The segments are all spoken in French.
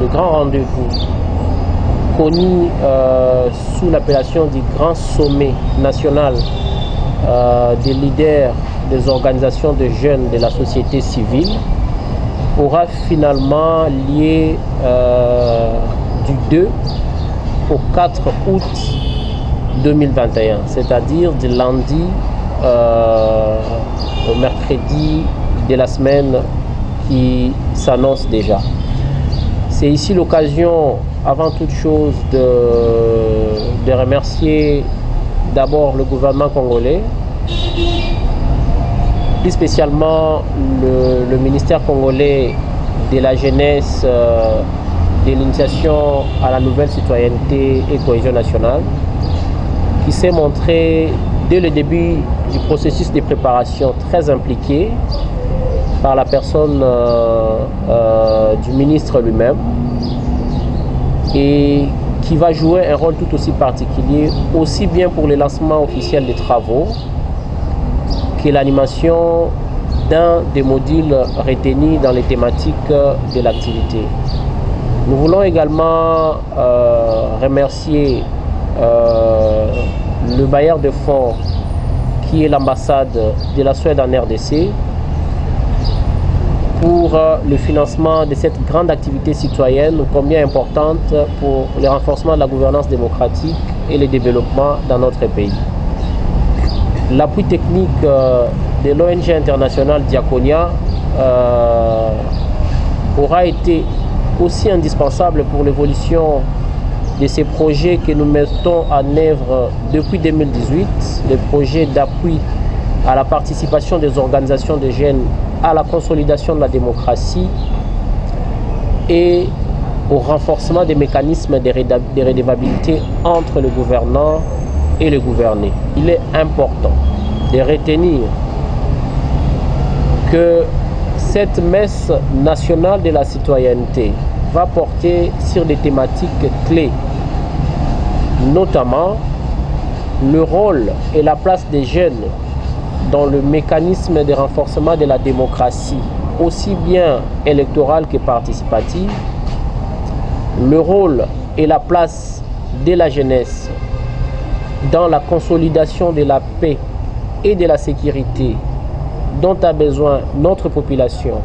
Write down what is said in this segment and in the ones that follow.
le grand rendez-vous connu sous l'appellation du Grand Sommet national des leaders des organisations de jeunes de la société civile aura finalement lieu du 2 au 4 août 2021, c'est-à-dire du lundi au mercredi de la semaine qui s'annonce déjà. C'est ici l'occasion, avant toute chose, de remercier d'abord le gouvernement congolais, plus spécialement le ministère congolais de la jeunesse, de l'initiation à la nouvelle citoyenneté et cohésion nationale, qui s'est montré dès le début du processus de préparation très impliqué par la personne du ministre lui-même, et qui va jouer un rôle tout aussi particulier, aussi bien pour le lancement officiel des travaux que l'animation d'un des modules retenus dans les thématiques de l'activité. Nous voulons également remercier le bailleur de fonds qui est l'ambassade de la Suède en RDC pour le financement de cette grande activité citoyenne combien importante pour le renforcement de la gouvernance démocratique et le développement dans notre pays. L'appui technique de l'ONG internationale Diaconia aura été aussi indispensable pour l'évolution de ces projets que nous mettons en œuvre depuis 2018, les projets d'appui à la participation des organisations de jeunes à la consolidation de la démocratie et au renforcement des mécanismes de redevabilité entre le gouvernant et le gouverné. Il est important de retenir que cette messe nationale de la citoyenneté va porter sur des thématiques clés, notamment le rôle et la place des jeunes dans le mécanisme de renforcement de la démocratie, aussi bien électorale que participative, le rôle et la place de la jeunesse dans la consolidation de la paix et de la sécurité dont a besoin notre population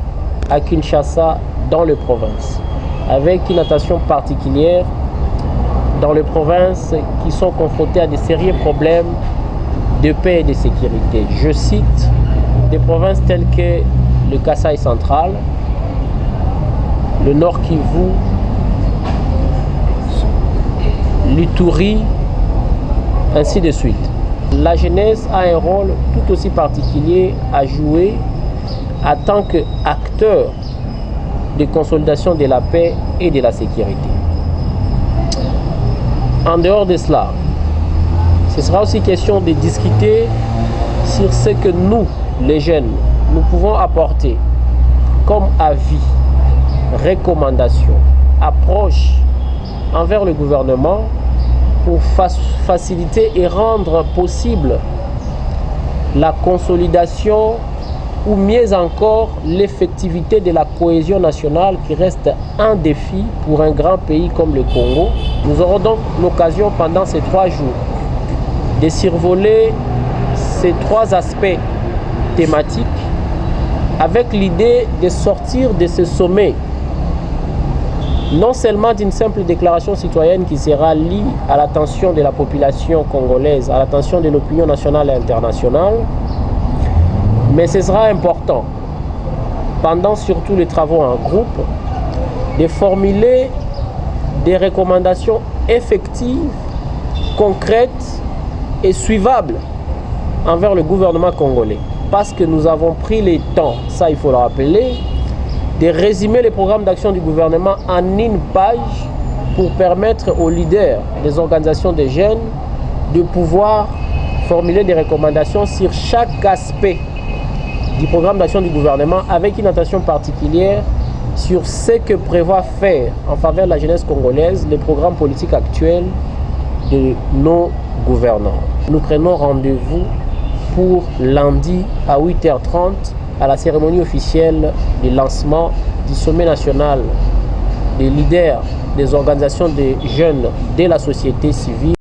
à Kinshasa, dans les provinces, avec une attention particulière dans les provinces qui sont confrontées à des sérieux problèmes de paix et de sécurité. Je cite des provinces telles que le Kasaï central, le Nord Kivu, l'Ituri, ainsi de suite. La jeunesse a un rôle tout aussi particulier à jouer en tant qu'acteur de consolidation de la paix et de la sécurité. En dehors de cela, ce sera aussi question de discuter sur ce que nous, les jeunes, nous pouvons apporter comme avis, recommandations, approches envers le gouvernement pour faciliter et rendre possible la consolidation ou mieux encore l'effectivité de la cohésion nationale qui reste un défi pour un grand pays comme le Congo. Nous aurons donc l'occasion pendant ces 3 jours de survoler ces 3 aspects thématiques avec l'idée de sortir de ce sommet non seulement d'une simple déclaration citoyenne qui sera liée à l'attention de la population congolaise, à l'attention de l'opinion nationale et internationale, mais ce sera important, pendant surtout les travaux en groupe, de formuler des recommandations effectives, concrètes et suivables envers le gouvernement congolais. Parce que nous avons pris le temps, ça il faut le rappeler, de résumer les programmes d'action du gouvernement en une page pour permettre aux leaders des organisations de jeunes de pouvoir formuler des recommandations sur chaque aspect du programme d'action du gouvernement avec une attention particulière sur ce que prévoit faire en faveur de la jeunesse congolaise les programmes politiques actuels de nos gouvernants. Nous prenons rendez-vous pour lundi à 8h30 à la cérémonie officielle du lancement du sommet national des leaders des organisations de jeunes de la société civile